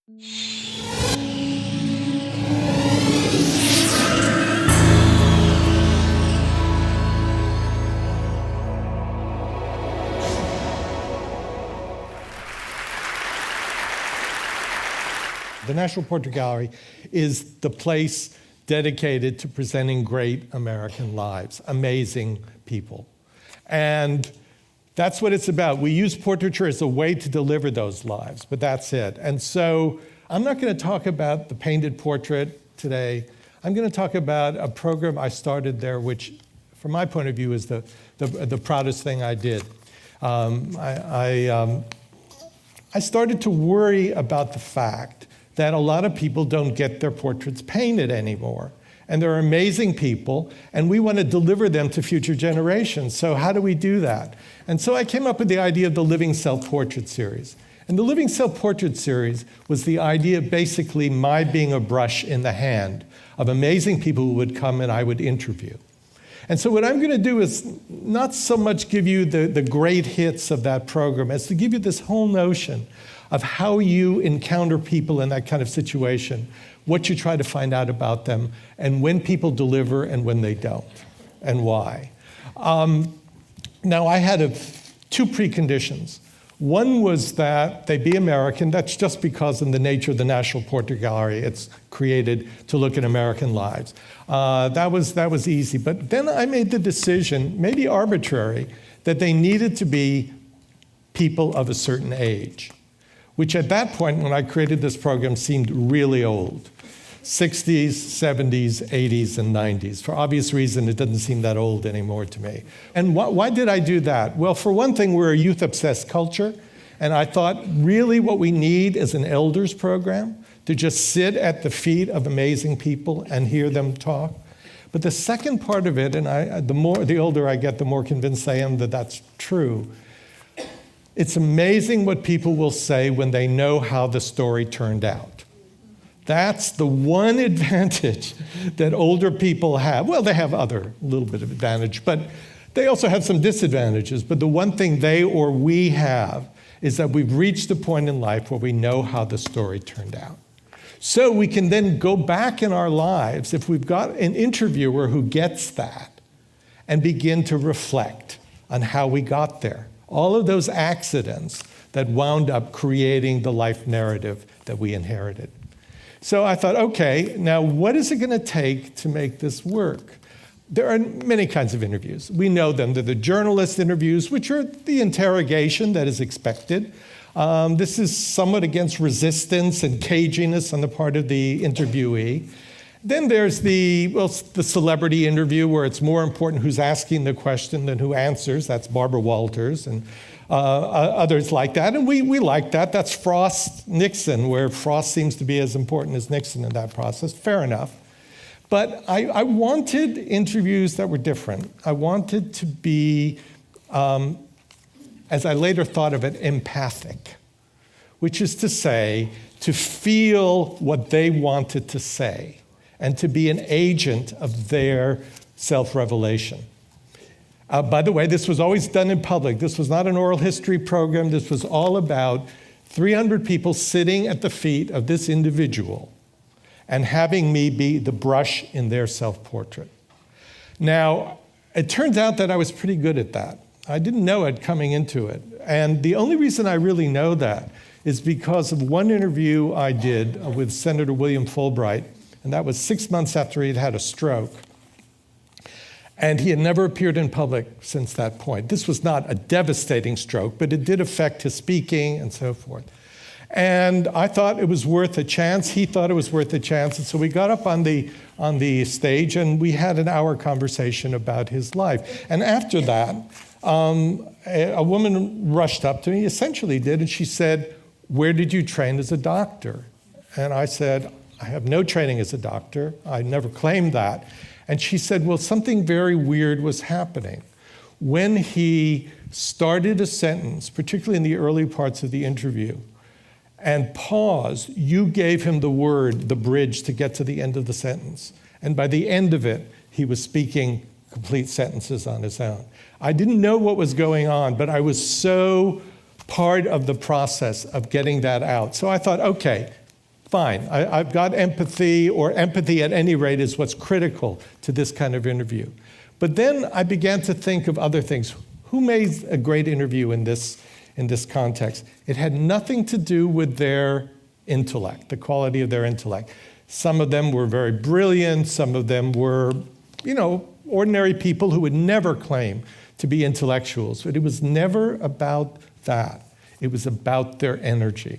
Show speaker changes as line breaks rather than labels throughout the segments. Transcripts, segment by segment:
The National Portrait Gallery is the place dedicated to presenting great American lives, amazing people. And that's what it's about. We use portraiture as a way to deliver those lives, but that's it. And so I'm not going to talk about the painted portrait today. I'm going to talk about a program I started there, which, from my point of view, is the proudest thing I did. I started to worry about the fact that a lot of people don't get their portraits painted anymore. And they're amazing people, and we want to deliver them to future generations. So how do we do that? And so I came up with the idea of the Living Self-Portrait Series. And the Living Self-Portrait Series was the idea of basically my being a brush in the hand of amazing people who would come and I would interview. And so what I'm going to do is not so much give you the great hits of that program as to give you this whole notion of how you encounter people in that kind of situation, what you try to find out about them, and when people deliver and when they don't, and why. Now, I had two preconditions. One was that they be American. That's just because in the nature of the National Portrait Gallery, it's created to look at American lives. That was easy. But then I made the decision, maybe arbitrary, that they needed to be people of a certain age, which at that point, when I created this program, seemed really old. 60s, 70s, 80s, and 90s. For obvious reason, it doesn't seem that old anymore to me. And why did I do that? Well, for one thing, we're a youth-obsessed culture, and I thought really what we need is an elders program to just sit at the feet of amazing people and hear them talk. But the second part of it, and the older I get, the more convinced I am that that's true. It's amazing what people will say when they know how the story turned out. That's the one advantage that older people have. Well, they have other little bit of advantage, but they also have some disadvantages. But the one thing they or we have is that we've reached the point in life where we know how the story turned out. So we can then go back in our lives, if we've got an interviewer who gets that, and begin to reflect on how we got there. All of those accidents that wound up creating the life narrative that we inherited. So I thought, okay, now what is it going to take to make this work? There are many kinds of interviews. We know them. They're the journalist interviews, which are the interrogation that is expected. This is somewhat against resistance and caginess on the part of the interviewee. Then there's the celebrity interview, where it's more important who's asking the question than who answers. That's Barbara Walters and others like that. And we like that. That's Frost-Nixon, where Frost seems to be as important as Nixon in that process. Fair enough. But I wanted interviews that were different. I wanted to be, as I later thought of it, empathic, which is to say, to feel what they wanted to say and to be an agent of their self-revelation. By the way, this was always done in public. This was not an oral history program. This was all about 300 people sitting at the feet of this individual and having me be the brush in their self-portrait. Now, it turns out that I was pretty good at that. I didn't know it coming into it. And the only reason I really know that is because of one interview I did with Senator William Fulbright, and that was 6 months after he'd had a stroke. And he had never appeared in public since that point. This was not a devastating stroke, but it did affect his speaking and so forth. And I thought it was worth a chance. He thought it was worth a chance. And so we got up on the stage and we had an hour conversation about his life. And after that, a woman rushed up to me, essentially did, and she said, "Where did you train as a doctor?" And I said, "I have no training as a doctor. I never claimed that." And she said, "Well, something very weird was happening. When he started a sentence, particularly in the early parts of the interview, and paused, you gave him the word, the bridge, to get to the end of the sentence. And by the end of it, he was speaking complete sentences on his own." I didn't know what was going on, but I was so part of the process of getting that out. So I thought, okay, fine. I've got empathy, or empathy at any rate is what's critical to this kind of interview. But then I began to think of other things. Who made a great interview in this context? It had nothing to do with their intellect, the quality of their intellect. Some of them were very brilliant. Some of them were, ordinary people who would never claim to be intellectuals. But it was never about that. It was about their energy.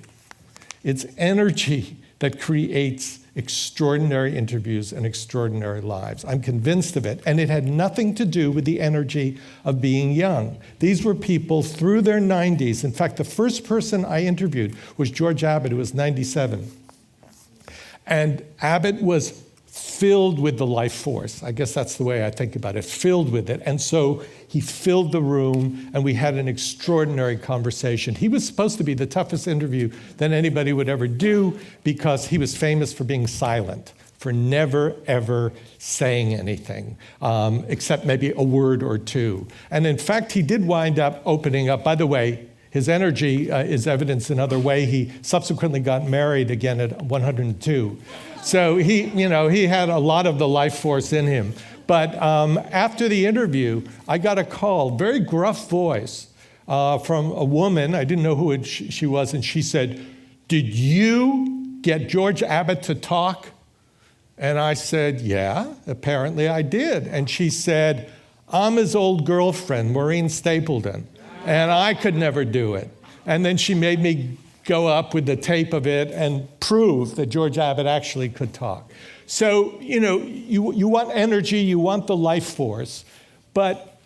It's energy that creates extraordinary interviews and extraordinary lives. I'm convinced of it. And it had nothing to do with the energy of being young. These were people through their 90s. In fact, the first person I interviewed was George Abbott, who was 97. And Abbott was filled with the life force. I guess that's the way I think about it, filled with it. And so he filled the room, and we had an extraordinary conversation. He was supposed to be the toughest interview that anybody would ever do because he was famous for being silent, for never, ever saying anything, except maybe a word or two. And in fact, he did wind up opening up. By the way, his energy is evidenced another way. He subsequently got married again at 102. So he had a lot of the life force in him. But after the interview, I got a call, very gruff voice, from a woman. I didn't know who she was, and she said, "Did you get George Abbott to talk?" And I said, "Yeah, apparently I did." And she said, "I'm his old girlfriend, Maureen Stapleton, and I could never do it." And then she made me go up with the tape of it and prove that George Abbott actually could talk. So, you want energy, you want the life force, but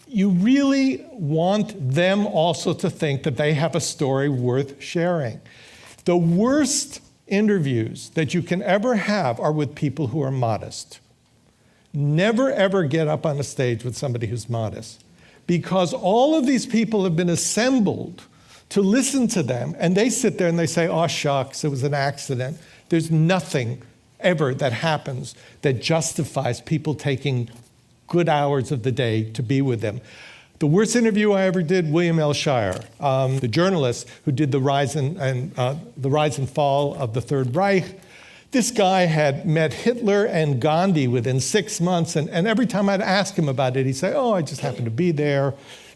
you really want them also to think that they have a story worth sharing. The worst interviews that you can ever have are with people who are modest. Never, ever get up on a stage with somebody who's modest, because all of these people have been assembled to listen to them, and they sit there and they say, "Oh, shucks, it was an accident." There's nothing ever that happens that justifies people taking good hours of the day to be with them. The worst interview I ever did, William L. Shirer, the journalist who did the rise and fall of the Third Reich. This guy had met Hitler and Gandhi within 6 months, and every time I'd ask him about it, he'd say, "Oh, I just happened to be there.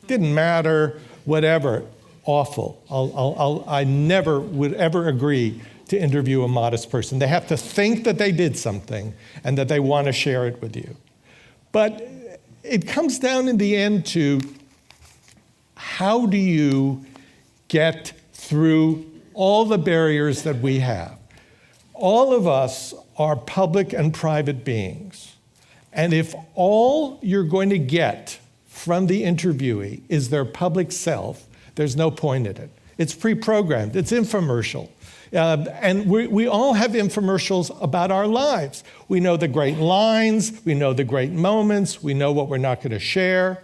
Didn't matter, whatever." Awful. I never would ever agree to interview a modest person. They have to think that they did something and that they want to share it with you. But it comes down in the end to, how do you get through all the barriers that we have? All of us are public and private beings. And if all you're going to get from the interviewee is their public self, there's no point in it. It's pre-programmed. It's infomercial. And we all have infomercials about our lives. We know the great lines. We know the great moments. We know what we're not going to share.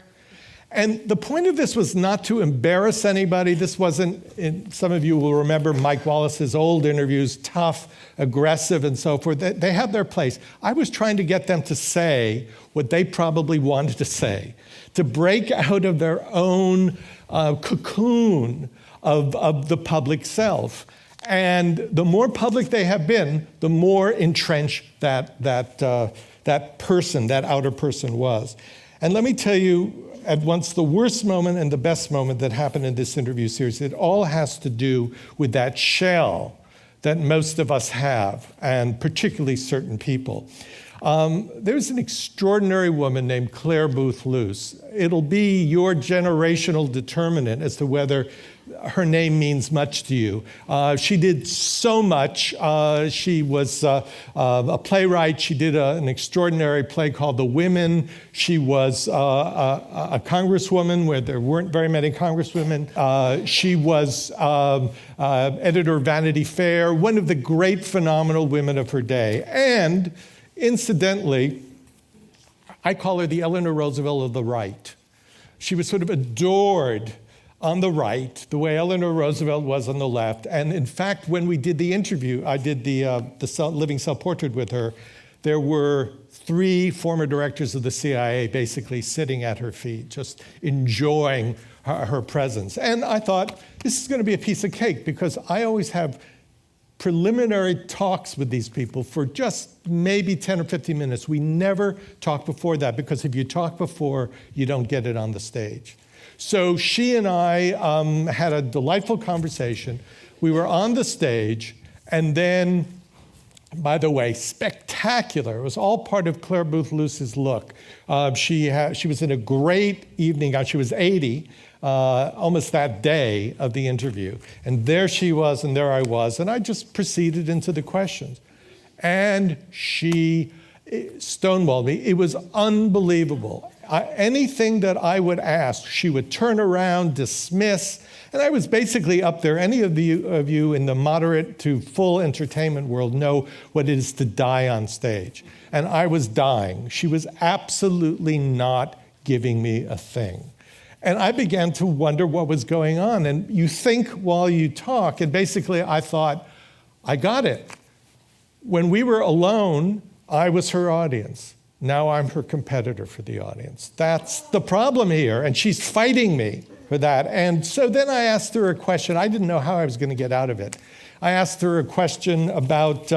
And the point of this was not to embarrass anybody. This wasn't, some of you will remember Mike Wallace's old interviews, tough, aggressive, and so forth. They have their place. I was trying to get them to say what they probably wanted to say, to break out of their own cocoon of the public self. And the more public they have been, the more entrenched that person, that outer person was. And let me tell you, at once the worst moment and the best moment that happened in this interview series, it all has to do with that shell that most of us have, and particularly certain people. There's an extraordinary woman named Claire Booth Luce. It'll be your generational determinant as to whether her name means much to you. She did so much. She was a playwright. She did an extraordinary play called The Women. She was a congresswoman where there weren't very many congresswomen. She was editor of Vanity Fair, one of the great phenomenal women of her day. And incidentally, I call her the Eleanor Roosevelt of the right. She was sort of adored on the right, the way Eleanor Roosevelt was on the left. And in fact, when we did the interview, I did the living self-portrait with her, there were 3 former directors of the CIA basically sitting at her feet, just enjoying her presence. And I thought, this is going to be a piece of cake, because I always have preliminary talks with these people for just maybe 10 or 15 minutes. We never talk before that, because if you talk before, you don't get it on the stage. So she and I had a delightful conversation. We were on the stage, and then, by the way, spectacular. It was all part of Claire Booth Luce's look. She was in a great evening gown. She was 80, almost that day of the interview. And there she was, and there I was. And I just proceeded into the questions. And she stonewalled me. It was unbelievable. Anything that I would ask, she would turn around, dismiss. And I was basically up there. Any of you in the moderate to full entertainment world know what it is to die on stage. And I was dying. She was absolutely not giving me a thing. And I began to wonder what was going on. And you think while you talk, and basically I thought, I got it. When we were alone, I was her audience. Now I'm her competitor for the audience. That's the problem here. And she's fighting me for that. And so then I asked her a question. I didn't know how I was going to get out of it. I asked her a question about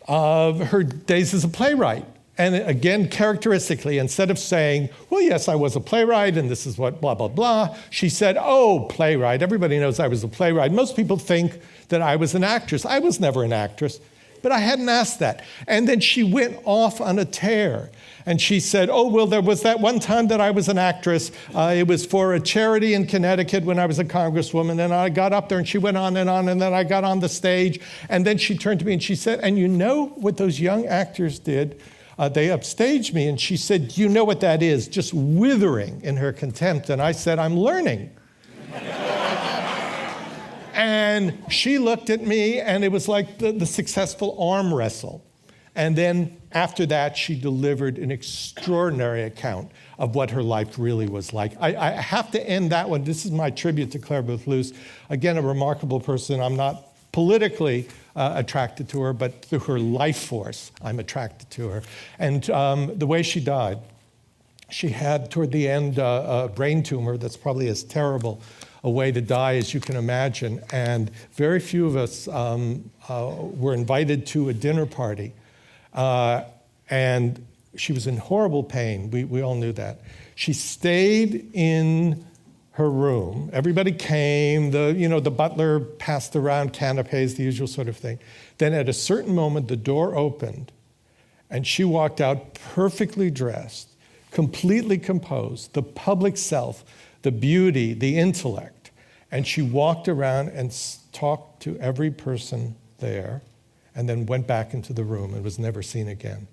her days as a playwright. And again, characteristically, instead of saying, well, yes, I was a playwright, and this is what blah, blah, blah, she said, oh, playwright. Everybody knows I was a playwright. Most people think that I was an actress. I was never an actress, but I hadn't asked that. And then she went off on a tear. And she said, oh, well, there was that one time that I was an actress. It was for a charity in Connecticut when I was a congresswoman. And I got up there, and she went on, and then I got on the stage. And then she turned to me and she said, and you know what those young actors did? They upstaged me. And she said, you know what that is? Just withering in her contempt. And I said, I'm learning. And she looked at me, and it was like the successful arm wrestle. And then after that, she delivered an extraordinary account of what her life really was like. I have to end that one. This is my tribute to Claire Booth Luce. Again, a remarkable person. I'm not politically attracted to her, but through her life force, I'm attracted to her. And the way she died, she had, toward the end, a brain tumor that's probably as terrible a way to die as you can imagine. And very few of us were invited to a dinner party. And she was in horrible pain. We all knew that. She stayed in her room. Everybody came. The butler passed around canapes, the usual sort of thing. Then at a certain moment, the door opened, and she walked out perfectly dressed, completely composed, the public self, the beauty, the intellect. And she walked around and talked to every person there, and then went back into the room and was never seen again.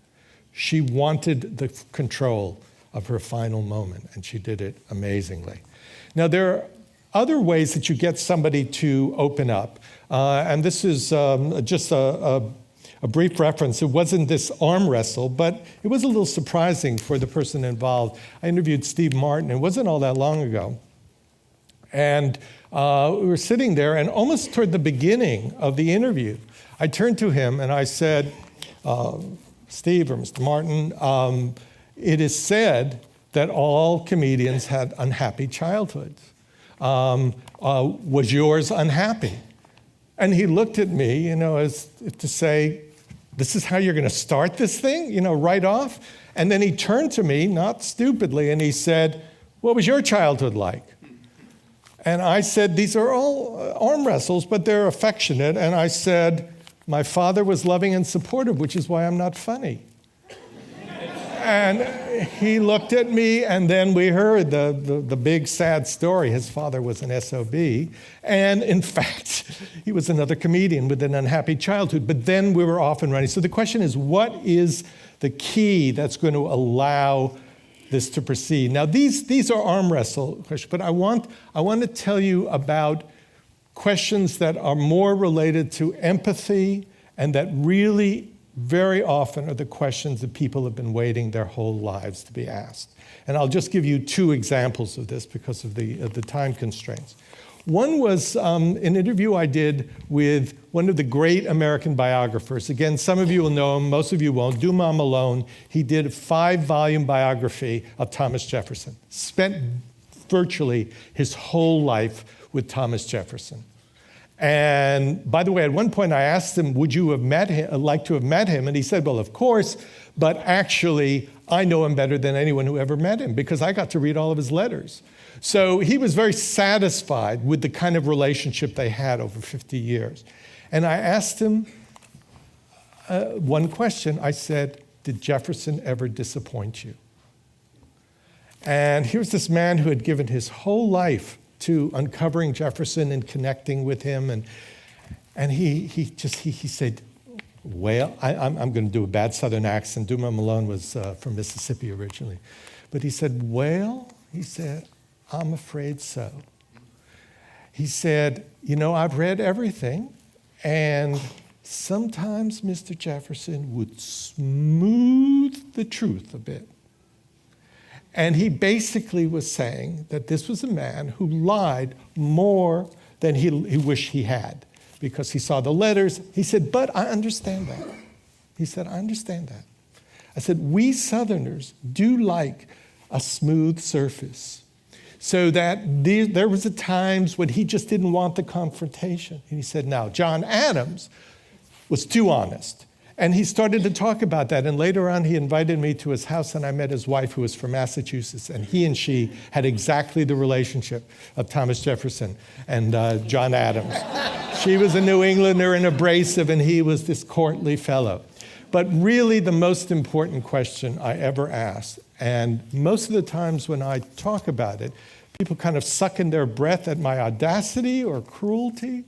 She wanted the control of her final moment, and she did it amazingly. Now, there are other ways that you get somebody to open up, and this is just a brief reference. It wasn't this arm wrestle, but it was a little surprising for the person involved. I interviewed Steve Martin. It wasn't all that long ago. And we were sitting there, and almost toward the beginning of the interview, I turned to him and I said, Steve or Mr. Martin, it is said that all comedians had unhappy childhoods. Was yours unhappy? And he looked at me, as if to say, this is how you're going to start this thing, right off? And then he turned to me, not stupidly, and he said, what was your childhood like? And I said, these are all arm wrestles, but they're affectionate. And I said, my father was loving and supportive, which is why I'm not funny. And he looked at me, and then we heard the big sad story. His father was an SOB. And in fact, he was another comedian with an unhappy childhood. But then we were off and running. So the question is, what is the key that's going to allow this to proceed? Now, these are arm wrestle questions, but I want to tell you about questions that are more related to empathy, and that really very often are the questions that people have been waiting their whole lives to be asked. And I'll just give you two examples of this because of the time constraints. One was an interview I did with one of the great American biographers. Again, some of you will know him, most of you won't. Dumas Malone. He did a 5-volume biography of Thomas Jefferson. Spent virtually his whole life with Thomas Jefferson. And by the way, at one point I asked him, would you have like to have met him? And he said, well, of course, but actually I know him better than anyone who ever met him because I got to read all of his letters. So he was very satisfied with the kind of relationship they had over 50 years. And I asked him one question. I said, did Jefferson ever disappoint you? And here's this man who had given his whole life to uncovering Jefferson and connecting with him. And he said, well, I'm going to do a bad Southern accent. Duma Malone was from Mississippi originally. But he said, well, he said, I'm afraid so. He said, you know, I've read everything, and sometimes Mr. Jefferson would smooth the truth a bit. And he basically was saying that this was a man who lied more than he wished he had because he saw the letters. He said, but I understand that. He said, I understand that. I said, we Southerners do like a smooth surface. So that there was times when he just didn't want the confrontation. And he said, now, John Adams was too honest. And he started to talk about that. And later on, he invited me to his house, and I met his wife, who was from Massachusetts. And he and she had exactly the relationship of Thomas Jefferson and John Adams. She was a New Englander and abrasive, and he was this courtly fellow. But really, the most important question I ever asked, and most of the times when I talk about it, people kind of suck in their breath at my audacity or cruelty.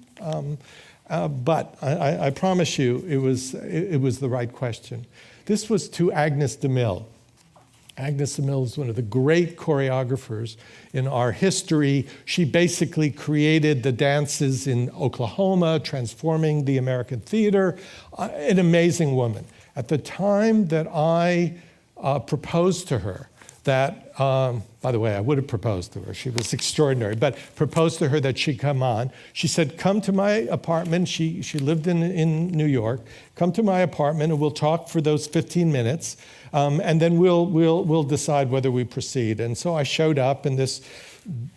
But I promise you, it was the right question. This was to Agnes DeMille. Agnes DeMille is one of the great choreographers in our history. She basically created the dances in Oklahoma, transforming the American theater. An amazing woman. At the time that I proposed to her, that, by the way, I would have proposed to her. She was extraordinary, but proposed to her that she come on. She said, come to my apartment. She lived in New York. Come to my apartment and we'll talk for those 15 minutes. And then we'll decide whether we proceed. And so I showed up in this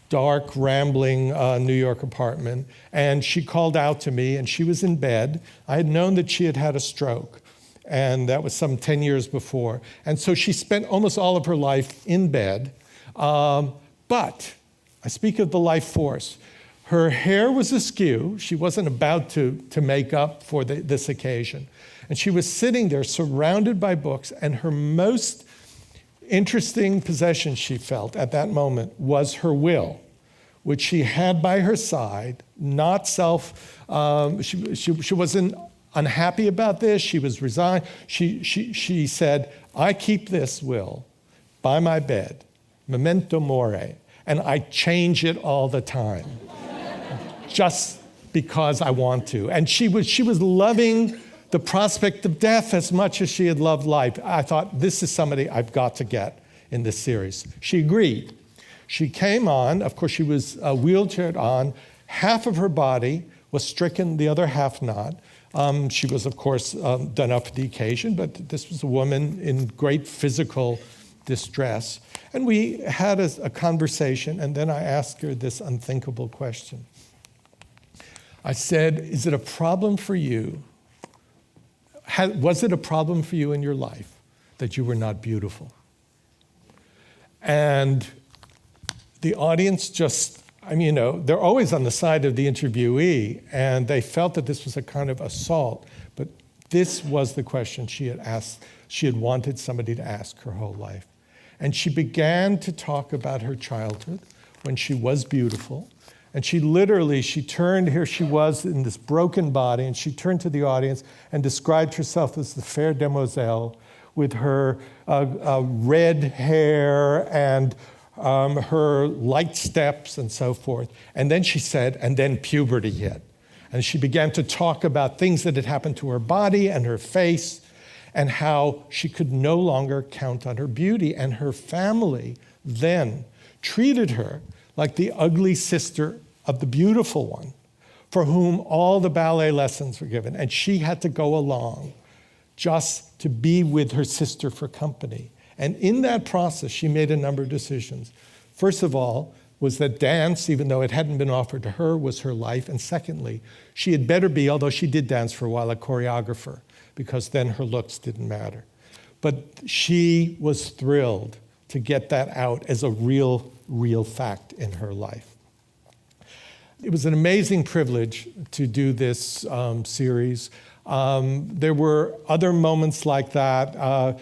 dark, rambling New York apartment. And she called out to me and she was in bed. I had known that she had had a stroke. And that was some 10 years before. And so she spent almost all of her life in bed. But I speak of the life force. Her hair was askew. She wasn't about to make up for this occasion. And she was sitting there surrounded by books. And her most interesting possession, she felt at that moment, was her will, which she had by her side, not she wasn't unhappy about this. She was resigned. She said, I keep this will by my bed, memento mori, and I change it all the time, just because I want to. And she was loving the prospect of death as much as she had loved life. I thought, this is somebody I've got to get in this series. She agreed. She came on. Of course, she was wheelchaired on. Half of her body was stricken, the other half not. She was, of course, done up for the occasion, but this was a woman in great physical distress. And we had a conversation, and then I asked her this unthinkable question. I said, is it a problem for you? Was it a problem for you in your life that you were not beautiful? And the audience just, they're always on the side of the interviewee, and they felt that this was a kind of assault, but this was the question she had asked. She had wanted somebody to ask her whole life. And she began to talk about her childhood when she was beautiful. And she turned, here she was in this broken body, and she turned to the audience and described herself as the fair demoiselle with her red hair and her light steps and so forth. And then she said, and then puberty hit. And she began to talk about things that had happened to her body and her face and how she could no longer count on her beauty. And her family then treated her like the ugly sister of the beautiful one, for whom all the ballet lessons were given. And she had to go along just to be with her sister for company. And in that process, she made a number of decisions. First of all, was that dance, even though it hadn't been offered to her, was her life. And secondly, she had better be, although she did dance for a while, a choreographer, because then her looks didn't matter. But she was thrilled to get that out as a real fact in her life. It was an amazing privilege to do this series. There were other moments like that,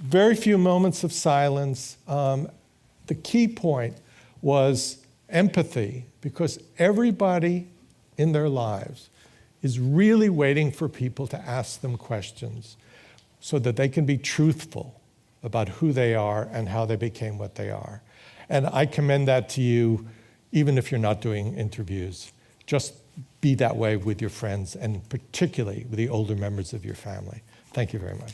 very few moments of silence. The key point was empathy, because everybody in their lives is really waiting for people to ask them questions so that they can be truthful about who they are and how they became what they are. And I commend that to you, even if you're not doing interviews. Just be that way with your friends, and particularly with the older members of your family. Thank you very much.